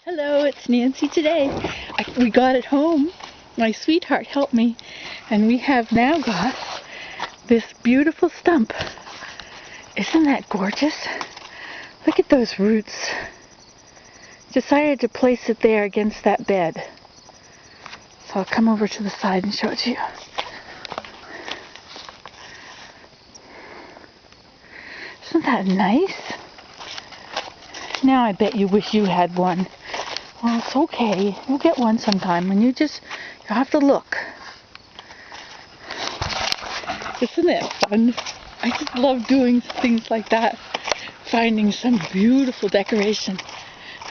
Hello, it's Nancy today. We got it home. My sweetheart helped me. And we have now got this beautiful stump. Isn't that gorgeous? Look at those roots. Decided to place it there against that bed. So I'll come over to the side and show it to you. Isn't that nice? Now I bet you wish you had one. Well, it's okay. You'll get one sometime, and you'll have to look. Isn't it fun? I just love doing things like that. Finding some beautiful decoration.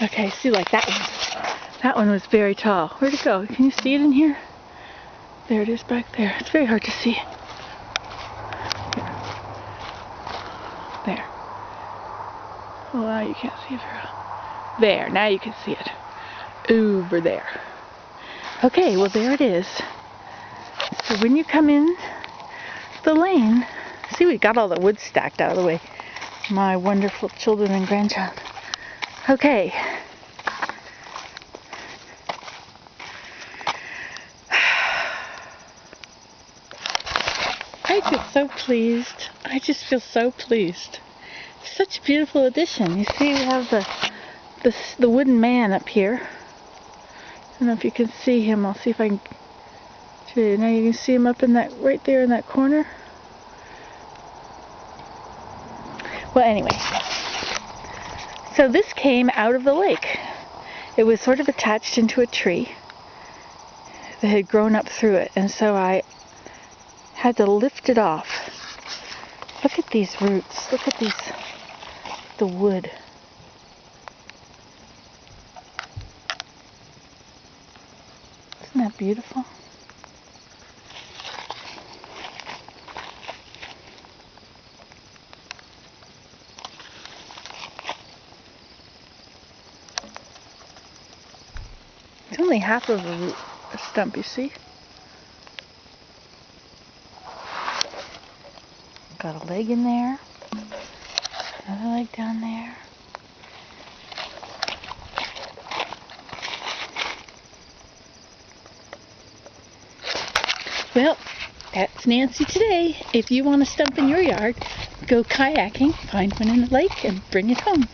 Okay, see, like that one. That one was very tall. Where'd it go? Can you see it in here? There it is back there. It's very hard to see. There. Well, now you can't see it very well. There, now you can see it. Over there. Okay, well there it is. So when you come in the lane, see, we got all the wood stacked out of the way. My wonderful children and grandchild. Okay. I feel so pleased. I just feel so pleased. Such a beautiful addition. You see, we have the wooden man up here. I don't know if you can see him. I'll see if I can show you. Now you can see him up in that, right there in that corner. Well, anyway. So this came out of the lake. It was sort of attached into a tree that had grown up through it. And so I had to lift it off. Look at these roots. Look at the wood. Isn't that beautiful? It's only half of a stump, you see? Got a leg in there. Another leg down there. Well, that's Nancy today. If you want a stump in your yard, go kayaking, find one in the lake, and bring it home.